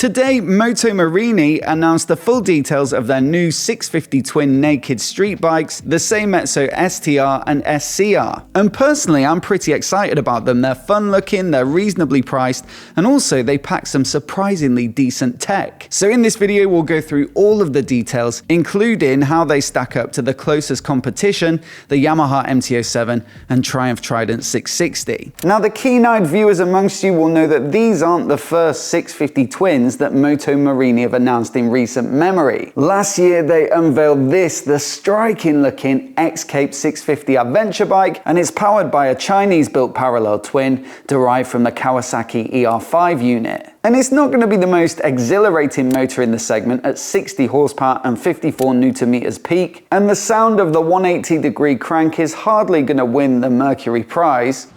Today, Moto Morini announced the full details of their new 650 twin naked street bikes, the Seiemmezzo STR and SCR. And personally, I'm pretty excited about them. They're fun looking, they're reasonably priced, and also they pack some surprisingly decent tech. So in this video, we'll go through all of the details, including how they stack up to the closest competition, the Yamaha MT-07 and Triumph Trident 660. Now, the keen-eyed viewers amongst you will know that these aren't the first 650 twins that Moto Morini have announced in recent memory. Last year, they unveiled the striking looking X-Cape 650 adventure bike, and it's powered by a Chinese-built parallel twin derived from the Kawasaki ER5 unit. And it's not going to be the most exhilarating motor in the segment at 60 horsepower and 54 Newton meters peak, and the sound of the 180-degree crank is hardly going to win the Mercury prize.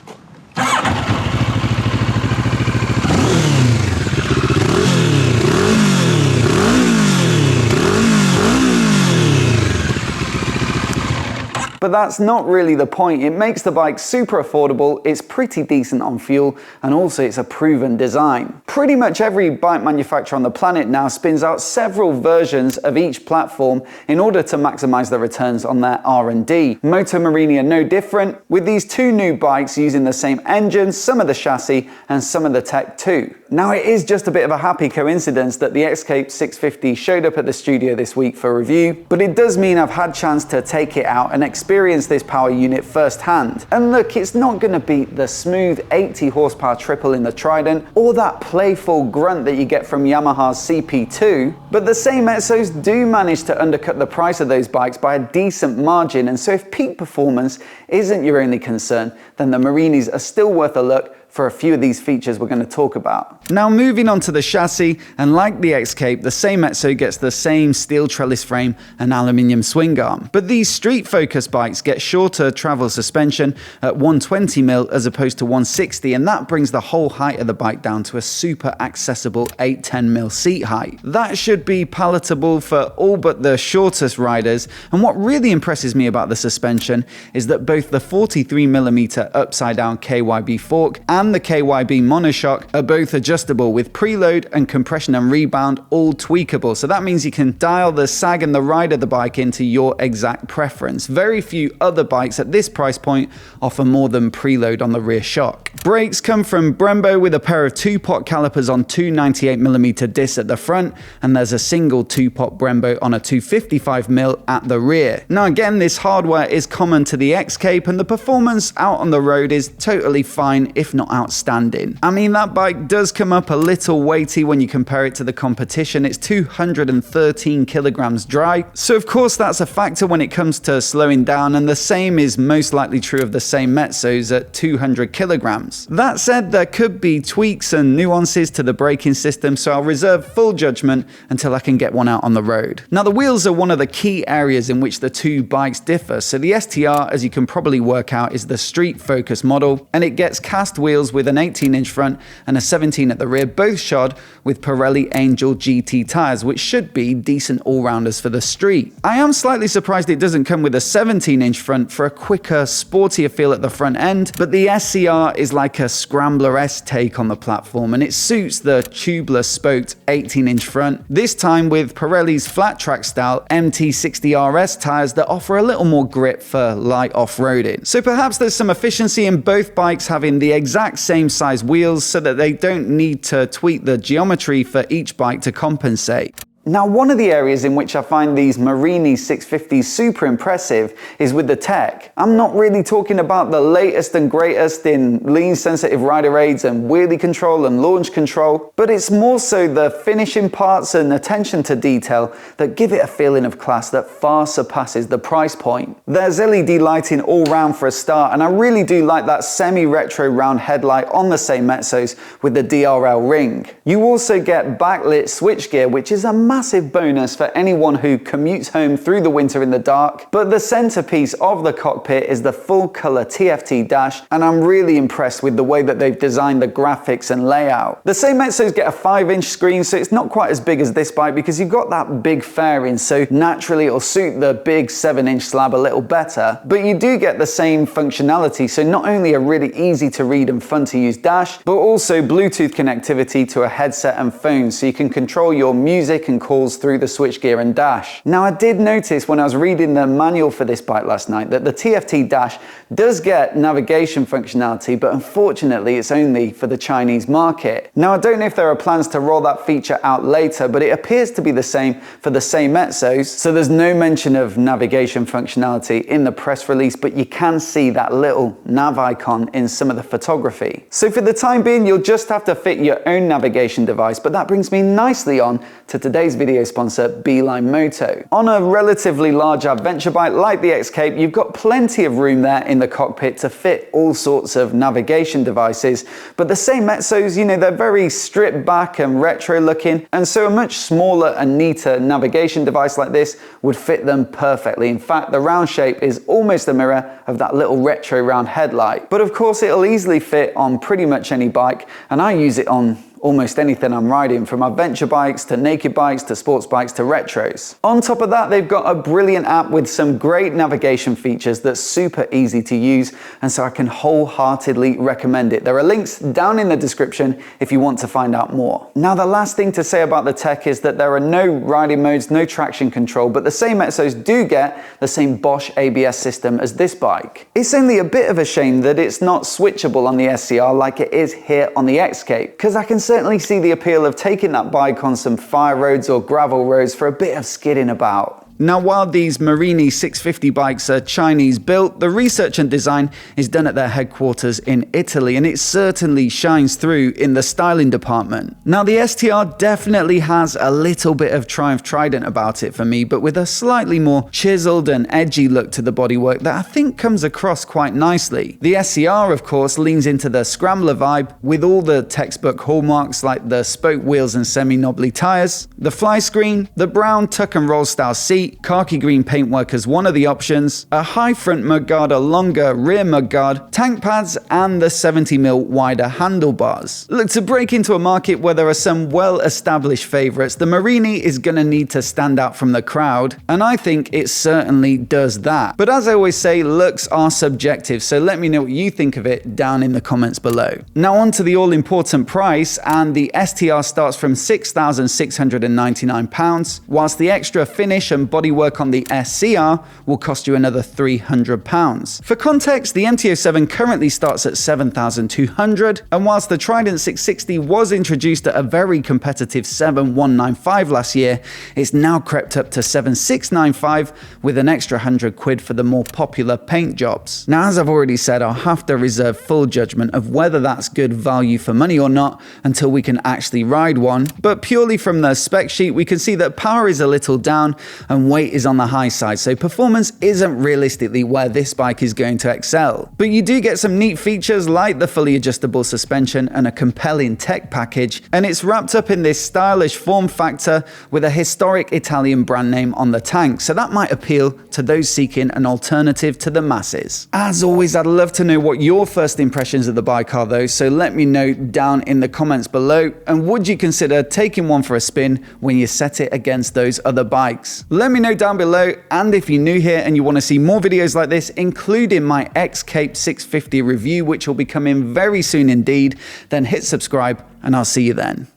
But that's not really the point. It makes the bike super affordable, it's pretty decent on fuel, and also it's a proven design. Pretty much every bike manufacturer on the planet now spins out several versions of each platform in order to maximize the returns on their R&D. Moto Morini are no different, with these two new bikes using the same engine, some of the chassis, and some of the tech too. Now, it is just a bit of a happy coincidence that the X-Cape 650 showed up at the studio this week for review, but it does mean I've had a chance to take it out and experience this power unit firsthand. And look, it's not going to beat the smooth 80 horsepower triple in the Trident or that playful grunt that you get from Yamaha's CP2, but the Seimmezzos do manage to undercut the price of those bikes by a decent margin, and so if peak performance isn't your only concern, then the Morinis are still worth a look for a few of these features we're going to talk about. Now, moving on to the chassis, and like the X-Cape, the Seiemmezzo gets the same steel trellis frame and aluminium swing arm. But these street-focused bikes get shorter travel suspension at 120mm as opposed to 160, and that brings the whole height of the bike down to a super accessible 810mm seat height. That should be palatable for all but the shortest riders, and what really impresses me about the suspension is that both the 43mm upside-down KYB fork and the KYB monoshock are both adjustable with preload and compression and rebound all tweakable. So that means you can dial the sag and the ride of the bike into your exact preference. Very few other bikes at this price point offer more than preload on the rear shock. Brakes come from Brembo with a pair of 2-pot calipers on 298mm discs at the front, and there's a single 2-pot Brembo on a 255mm at the rear. Now again, this hardware is common to the X-Cape, and the performance out on the road is totally fine, if not outstanding. I mean, that bike does come up a little weighty when you compare it to the competition. It's 213 kilograms dry, so of course that's a factor when it comes to slowing down, and the same is most likely true of the Seimmezzos at 200 kilograms. That said, there could be tweaks and nuances to the braking system, so I'll reserve full judgment until I can get one out on the road. Now, the wheels are one of the key areas in which the two bikes differ. So the STR, as you can probably work out, is the street focus model, and it gets cast wheels with an 18-inch front and a 17 at the rear, both shod with Pirelli Angel GT tires, which should be decent all-rounders for the street. I am slightly surprised it doesn't come with a 17-inch front for a quicker, sportier feel at the front end, but the SCR is like a Scrambler-esque take on the platform, and it suits the tubular spoked 18-inch front, this time with Pirelli's flat track style MT60 RS tires that offer a little more grip for light off-roading. So perhaps there's some efficiency in both bikes having the exact same size wheels so that they don't need to tweak the geometry for each bike to compensate. Now, one of the areas in which I find these Morini 650s super impressive is with the tech. I'm not really talking about the latest and greatest in lean sensitive rider aids and wheelie control and launch control, but it's more so the finishing parts and attention to detail that give it a feeling of class that far surpasses the price point. There's LED lighting all round for a start, and I really do like that semi-retro round headlight on the Seimmezzos with the DRL ring. You also get backlit switchgear, which is a massive bonus for anyone who commutes home through the winter in the dark. But the centerpiece of the cockpit is the full color TFT dash, and I'm really impressed with the way that they've designed the graphics and layout. The Seiemmezzos get a 5-inch screen, so it's not quite as big as this bike because you've got that big fairing, so naturally it'll suit the big 7-inch slab a little better. But you do get the same functionality, so not only a really easy to read and fun to use dash, but also Bluetooth connectivity to a headset and phone, so you can control your music and calls through the switchgear and dash. Now, I did notice when I was reading the manual for this bike last night that the TFT dash does get navigation functionality, but unfortunately it's only for the Chinese market. Now, I don't know if there are plans to roll that feature out later, but it appears to be the same for the Seiemmezzos, so there's no mention of navigation functionality in the press release, but you can see that little nav icon in some of the photography. So for the time being, you'll just have to fit your own navigation device, but that brings me nicely on to today's video sponsor, Beeline Moto. On a relatively large adventure bike like the Escape, you've got plenty of room there in the cockpit to fit all sorts of navigation devices, but the Seiemmezzos, you know, they're very stripped back and retro looking, and so a much smaller and neater navigation device like this would fit them perfectly. In fact, the round shape is almost a mirror of that little retro round headlight. But of course, it'll easily fit on pretty much any bike, and I use it on almost anything I'm riding, from adventure bikes to naked bikes to sports bikes to retros. On top of that, they've got a brilliant app with some great navigation features that's super easy to use, and so I can wholeheartedly recommend it. There are links down in the description if you want to find out more. Now, the last thing to say about the tech is that there are no riding modes, no traction control, but the Seiemmezzos do get the same Bosch ABS system as this bike. It's only a bit of a shame that it's not switchable on the SCR like it is here on the Escape, because I can certainly see the appeal of taking that bike on some fire roads or gravel roads for a bit of skidding about. Now, while these Morini 650 bikes are Chinese built, the research and design is done at their headquarters in Italy, and it certainly shines through in the styling department. Now, the STR definitely has a little bit of Triumph Trident about it for me, but with a slightly more chiseled and edgy look to the bodywork that I think comes across quite nicely. The SCR, of course, leans into the Scrambler vibe with all the textbook hallmarks like the spoke wheels and semi-knobbly tires, the fly screen, the brown tuck and roll style seat, khaki green paintwork as one of the options, a high front mudguard, a longer rear mudguard, tank pads, and the 70mm wider handlebars. Look, to break into a market where there are some well-established favourites, the Morini is going to need to stand out from the crowd, and I think it certainly does that. But as I always say, looks are subjective, so let me know what you think of it down in the comments below. Now on to the all-important price, and the STR starts from £6,699, whilst the extra finish and bodywork on the SCR will cost you another £300. For context, the MT-07 currently starts at £7,200, and whilst the Trident 660 was introduced at a very competitive £7,195 last year, it's now crept up to £7,695 with an extra £100 for the more popular paint jobs. Now, as I've already said, I'll have to reserve full judgment of whether that's good value for money or not until we can actually ride one, but purely from the spec sheet, we can see that power is a little down and weight is on the high side, so performance isn't realistically where this bike is going to excel. But you do get some neat features like the fully adjustable suspension and a compelling tech package, and it's wrapped up in this stylish form factor with a historic Italian brand name on the tank, so that might appeal to those seeking an alternative to the masses. As always, I'd love to know what your first impressions of the bike are though, so let me know down in the comments below, and would you consider taking one for a spin when you set it against those other bikes? Let me know down below, and if you're new here and you want to see more videos like this, including my Escape 650 review, which will be coming very soon indeed, then hit subscribe and I'll see you then.